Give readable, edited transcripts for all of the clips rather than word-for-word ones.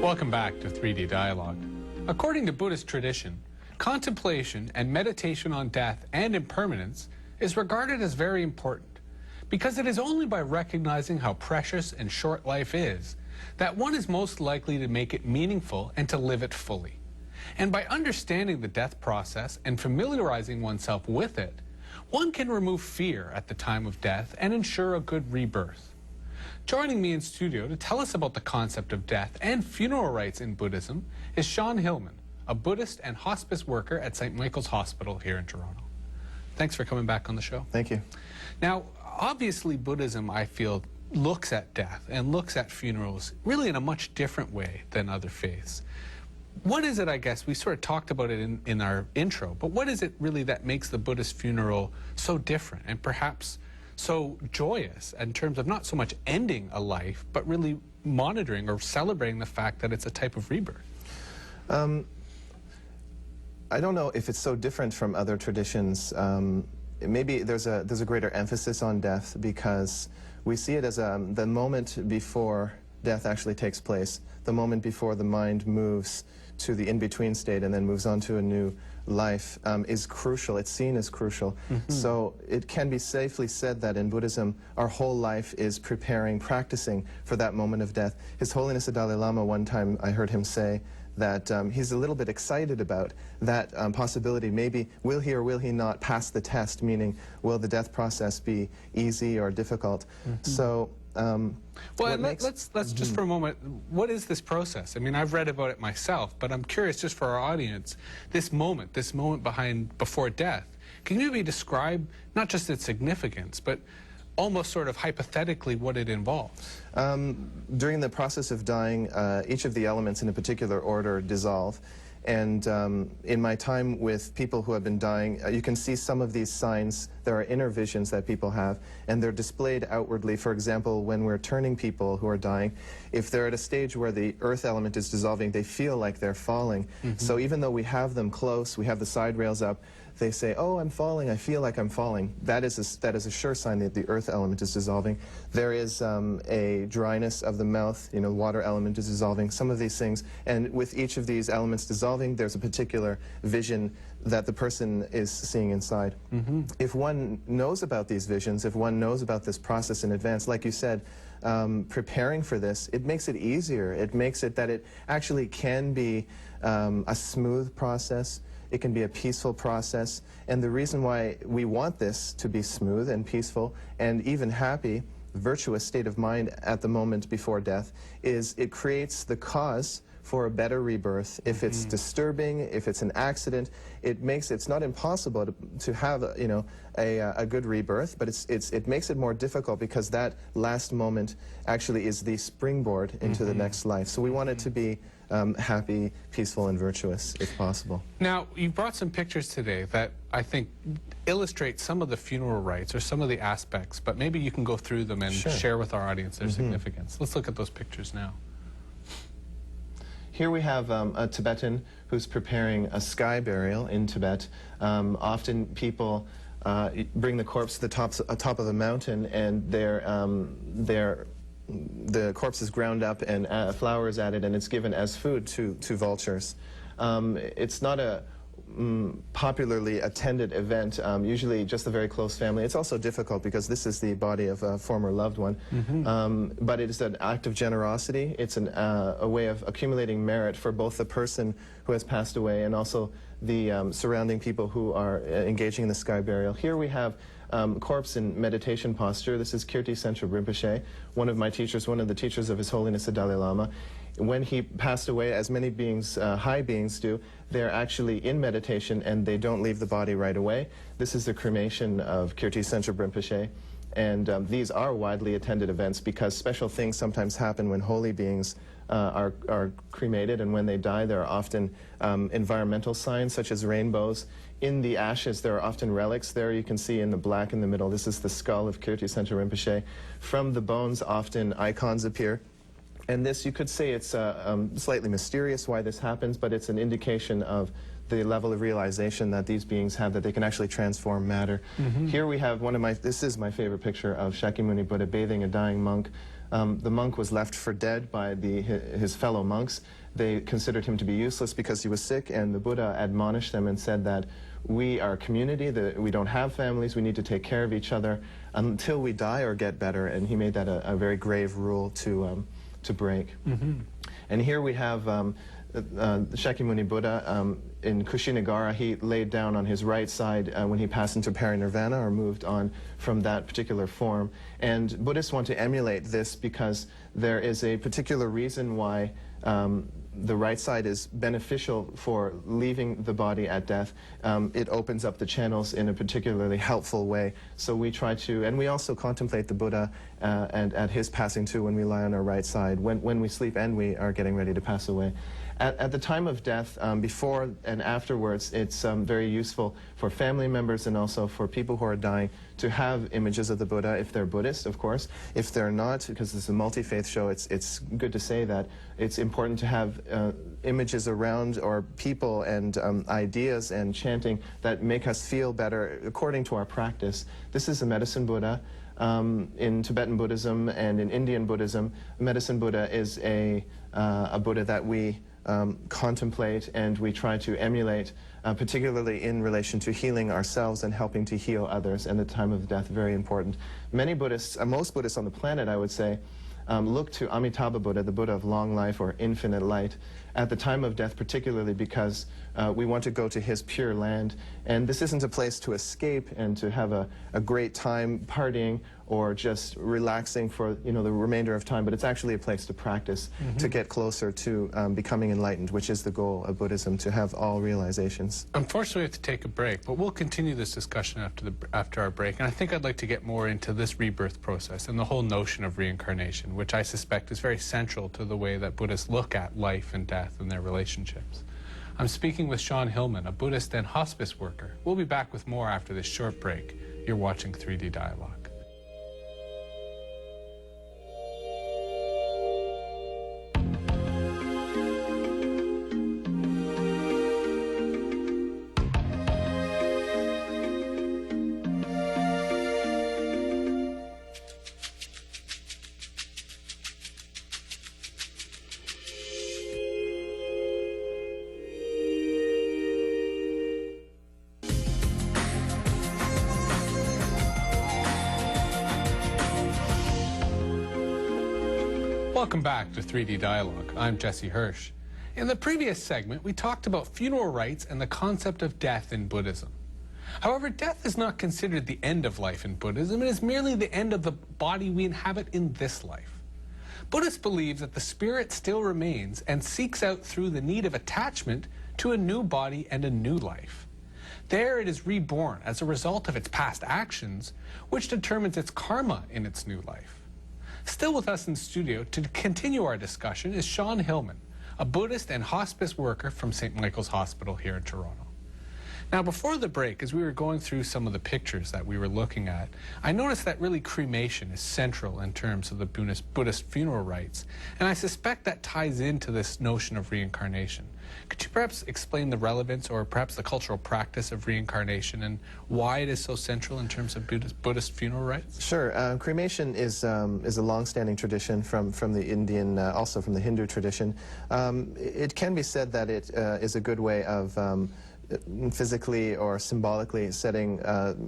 Welcome back to 3D Dialogue. According to Buddhist tradition, contemplation and meditation on death and impermanence is regarded as very important, because it is only by recognizing how precious and short life is that one is most likely to make it meaningful and to live it fully. And by understanding the death process and familiarizing oneself with it, one can remove fear at the time of death and ensure a good rebirth. Joining me in studio to tell us about the concept of death and funeral rites in Buddhism is Sean Hillman, a Buddhist and hospice worker at St. Michael's Hospital here in Toronto. Thanks for coming back on the show. Thank you. Now, obviously Buddhism, I feel, looks at death and looks at funerals really in a much different way than other faiths. What is it, I guess, we sort of talked about it in our intro, but what is it really that makes the Buddhist funeral so different and perhaps so joyous in terms of not so much ending a life, but really monitoring or celebrating the fact that it's a type of rebirth? I don't know if it's so different from other traditions. Maybe there's a greater emphasis on death because we see it as the moment before death actually takes place, the moment before the mind moves to the in-between state and then moves on to a new life is crucial. It's seen as crucial. So it can be safely said that in Buddhism, our whole life is preparing, practicing for that moment of death. His Holiness the Dalai Lama, one time I heard him say that he's a little bit excited about that possibility. Maybe will he or will he not pass the test, meaning will the death process be easy or difficult? So well, and let's just for a moment, what is this process? I mean, I've read about it myself, but I'm curious just for our audience, this moment before death, can you maybe describe not just its significance, but almost sort of hypothetically what it involves? During the process of dying, each of the elements in a particular order dissolve. And in my time with people who have been dying, you can see some of these signs. There are inner visions that people have, and they're displayed outwardly. For example, when we're turning people who are dying, if they're at a stage where the earth element is dissolving, they feel like they're falling. So even though we have them close, we have the side rails up, they say, oh, I'm falling, I feel like I'm falling. That is a sure sign that the earth element is dissolving. There is a dryness of the mouth, the water element is dissolving, some of these things. And with each of these elements dissolving, there's a particular vision that the person is seeing inside. If one knows about these visions, if one knows about this process in advance, like you said, preparing for this, it makes it easier. It makes it that it actually can be a smooth process. It can be a peaceful process, and the reason why we want this to be smooth and peaceful and even happy, virtuous state of mind at the moment before death is it creates the cause for a better rebirth. If it's disturbing, if it's an accident, it's not impossible to have a good rebirth, but it makes it more difficult because that last moment actually is the springboard into the next life. So we want it to be happy, peaceful, and virtuous, if possible. Now, you brought some pictures today that I think illustrate some of the funeral rites or some of the aspects, but maybe you can go through them and share with our audience their significance. Let's look at those pictures now. Here we have a Tibetan who's preparing a sky burial in Tibet. Often people bring the corpse to the top of a mountain, and the corpse is ground up and flour is added, and it's given as food to vultures. It's not a popularly attended event, usually just a very close family. It's also difficult because this is the body of a former loved one. But it is an act of generosity. It's a way of accumulating merit for both the person who has passed away and also the surrounding people who are engaging in the sky burial. Here we have corpse in meditation posture. This is Kirti Sentra Rinpoche, one of my teachers, one of the teachers of His Holiness the Dalai Lama. When he passed away, as many beings, high beings do, they're actually in meditation and they don't leave the body right away. This is the cremation of Kirti Sentra Rinpoche. And these are widely attended events because special things sometimes happen when holy beings are cremated, and when they die there are often environmental signs such as rainbows. In the ashes there are often relics. There you can see in the black in the middle, this is the skull of Kirti Sentra Rinpoche. From the bones often icons appear. And this, you could say it's slightly mysterious why this happens, but it's an indication of the level of realization that these beings have, that they can actually transform matter. Here we have this is my favorite picture of Shakyamuni Buddha bathing a dying monk. The monk was left for dead by his fellow monks. They considered him to be useless because he was sick, and the Buddha admonished them and said that we are a community, that we don't have families, we need to take care of each other until we die or get better, and he made that a very grave rule to break. And here we have Shakyamuni Buddha in Kushinagara. He laid down on his right side when he passed into parinirvana, or moved on from that particular form. And Buddhists want to emulate this because there is a particular reason why the right side is beneficial for leaving the body at death. It opens up the channels in a particularly helpful way. So we try to, and we also contemplate the Buddha and at his passing too when we lie on our right side, when we sleep and we are getting ready to pass away. At the time of death, before and afterwards, it's very useful for family members and also for people who are dying to have images of the Buddha, if they're Buddhist, of course. If they're not, because this is a multi-faith show, it's good to say that it's important to have images around, or people and ideas and chanting that make us feel better according to our practice. This is a medicine Buddha. In Tibetan Buddhism and in Indian Buddhism, medicine Buddha is a Buddha that we contemplate and we try to emulate, particularly in relation to healing ourselves and helping to heal others, and the time of death, very important. Many Buddhists, most Buddhists on the planet, I would say, look to Amitabha Buddha, the Buddha of long life or infinite light, at the time of death, particularly because we want to go to his pure land. And this isn't a place to escape and to have a great time partying or just relaxing for the remainder of time, but it's actually a place to practice, to get closer to becoming enlightened, which is the goal of Buddhism, to have all realizations. Unfortunately, we have to take a break, but we'll continue this discussion after our break. And I think I'd like to get more into this rebirth process and the whole notion of reincarnation, which I suspect is very central to the way that Buddhists look at life and death and their relationships. I'm speaking with Sean Hillman, a Buddhist and hospice worker. We'll be back with more after this short break. You're watching 3D Dialogue. Welcome back to 3D Dialogue. I'm Jesse Hirsh. In the previous segment, we talked about funeral rites and the concept of death in Buddhism. However, death is not considered the end of life in Buddhism. It is merely the end of the body we inhabit in this life. Buddhists believe that the spirit still remains and seeks out through the need of attachment to a new body and a new life. There it is reborn as a result of its past actions, which determines its karma in its new life. Still with us in studio to continue our discussion is Sean Hillman, a Buddhist and hospice worker from St. Michael's Hospital here in Toronto. Now, before the break, as we were going through some of the pictures that we were looking at, I noticed that really cremation is central in terms of the Buddhist funeral rites, and I suspect that ties into this notion of reincarnation. Could you perhaps explain the relevance or perhaps the cultural practice of reincarnation and why it is so central in terms of Buddhist funeral rites? Sure. Cremation is a long-standing tradition from the Indian, also from the Hindu tradition. It can be said that it is a good way of physically or symbolically setting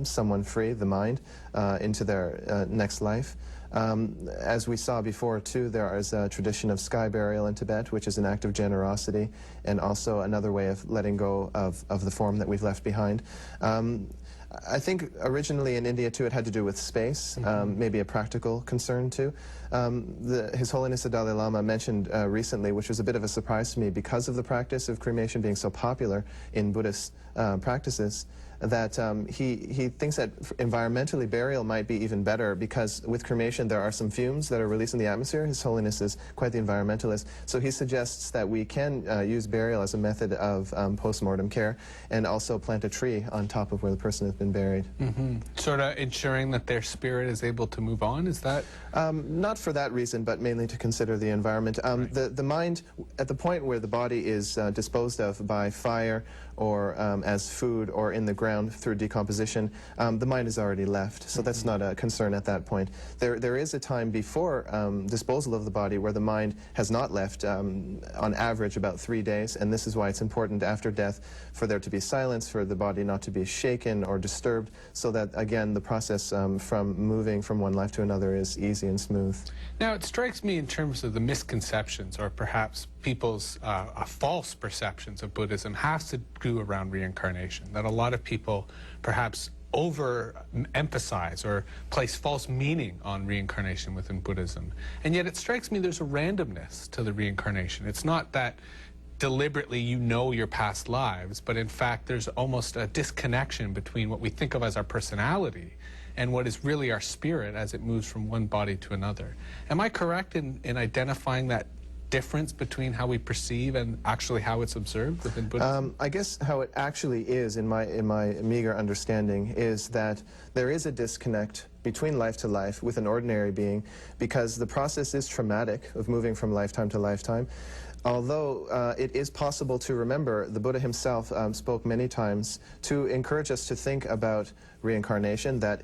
someone free, the mind, into their next life. As we saw before, too, there is a tradition of sky burial in Tibet, which is an act of generosity, and also another way of letting go of the form that we've left behind. I think originally in India, too, it had to do with space, maybe a practical concern, too. His Holiness the Dalai Lama mentioned recently, which was a bit of a surprise to me because of the practice of cremation being so popular in Buddhist practices, that he thinks that environmentally burial might be even better, because with cremation there are some fumes that are released in the atmosphere. His Holiness is quite the environmentalist, so he suggests that we can use burial as a method of post-mortem care, and also plant a tree on top of where the person has been buried. Sort of ensuring that their spirit is able to move on, is that? Not for that reason, but mainly to consider the environment. The mind, at the point where the body is disposed of by fire or as food or in the ground, ground through decomposition, the mind is already left, so that's not a concern at that point. There is a time before disposal of the body where the mind has not left, on average about 3 days, and this is why it's important after death for there to be silence, for the body not to be shaken or disturbed, so that, again, the process from moving from one life to another is easy and smooth. Now, it strikes me in terms of the misconceptions, or perhaps people's false perceptions of Buddhism, has to do around reincarnation, that a lot of people perhaps overemphasize or place false meaning on reincarnation within Buddhism. And yet it strikes me there's a randomness to the reincarnation. It's not that deliberately you know your past lives, but in fact there's almost a disconnection between what we think of as our personality and what is really our spirit as it moves from one body to another. Am I correct in identifying that difference between how we perceive and actually how it's observed within Buddhism? I guess how it actually is, in my meager understanding, is that there is a disconnect between life to life with an ordinary being, because the process is traumatic of moving from lifetime to lifetime. Although it is possible to remember, the Buddha himself spoke many times to encourage us to think about reincarnation, that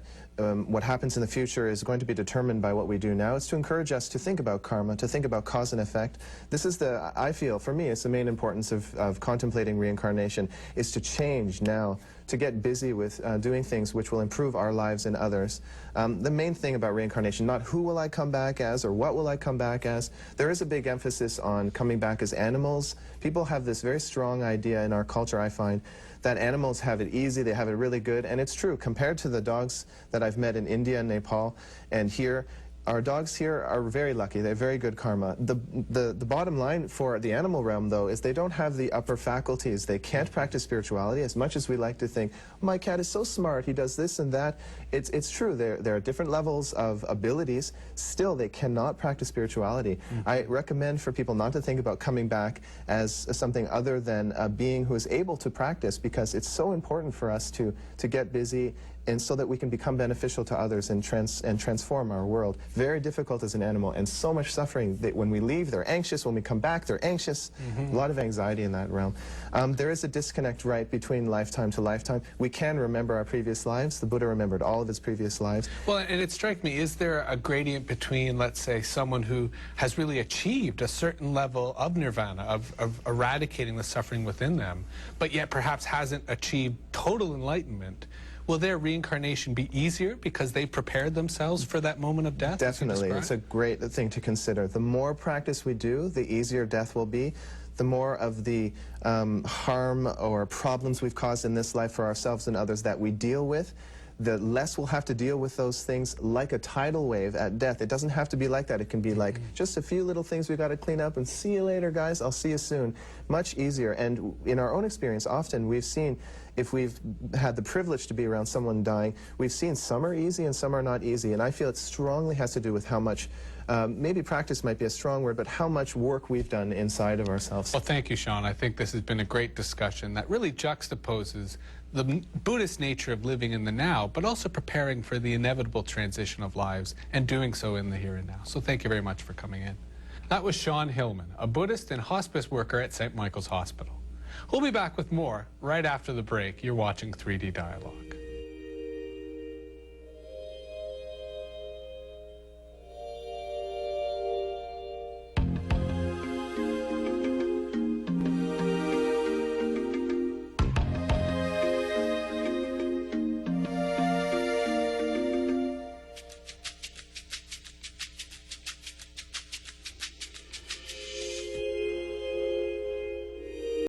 what happens in the future is going to be determined by what we do now. It's to encourage us to think about karma, to think about cause and effect. This is I feel, for me, it's the main importance of contemplating reincarnation, is to change now, to get busy with doing things which will improve our lives and others. The main thing about reincarnation, not who will I come back as or what will I come back as. There is a big emphasis on coming back as animals. People have this very strong idea in our culture, I find, that animals have it easy, they have it really good, and it's true. Compared to the dogs that I've met in India and Nepal and here, our dogs here are very lucky. They have very good karma. The bottom line for the animal realm, though, is they don't have the upper faculties. They can't practice spirituality as much as we like to think, oh, my cat is so smart, he does this and that. It's true. There are different levels of abilities. Still, they cannot practice spirituality. I recommend for people not to think about coming back as something other than a being who is able to practice, because it's so important for us to get busy, and so that we can become beneficial to others and transform our world. Very difficult as an animal, and so much suffering that when we leave, they're anxious. When we come back, they're anxious. A lot of anxiety in that realm. There is a disconnect, right, between lifetime to lifetime. We can remember our previous lives. The Buddha remembered all of his previous lives. Well, and it strikes me, is there a gradient between, let's say, someone who has really achieved a certain level of nirvana, of eradicating the suffering within them, but yet perhaps hasn't achieved total enlightenment? Will their reincarnation be easier because they prepared themselves for that moment of death? Definitely. It's a great thing to consider. The more practice we do, the easier death will be. The more of the harm or problems we've caused in this life for ourselves and others that we deal with, the less we'll have to deal with those things like a tidal wave at death. It doesn't have to be like that. It can be like just a few little things we've got to clean up and see you later, guys. I'll see you soon. Much easier. And in our own experience, often we've seen, if we've had the privilege to be around someone dying, we've seen some are easy and some are not easy. And I feel it strongly has to do with how much, maybe practice might be a strong word, but how much work we've done inside of ourselves. Well, thank you, Sean. I think this has been a great discussion that really juxtaposes the Buddhist nature of living in the now, but also preparing for the inevitable transition of lives and doing so in the here and now. So thank you very much for coming in. That was Sean Hillman, a Buddhist and hospice worker at St. Michael's Hospital. We'll be back with more right after the break. You're watching 3D Dialogue.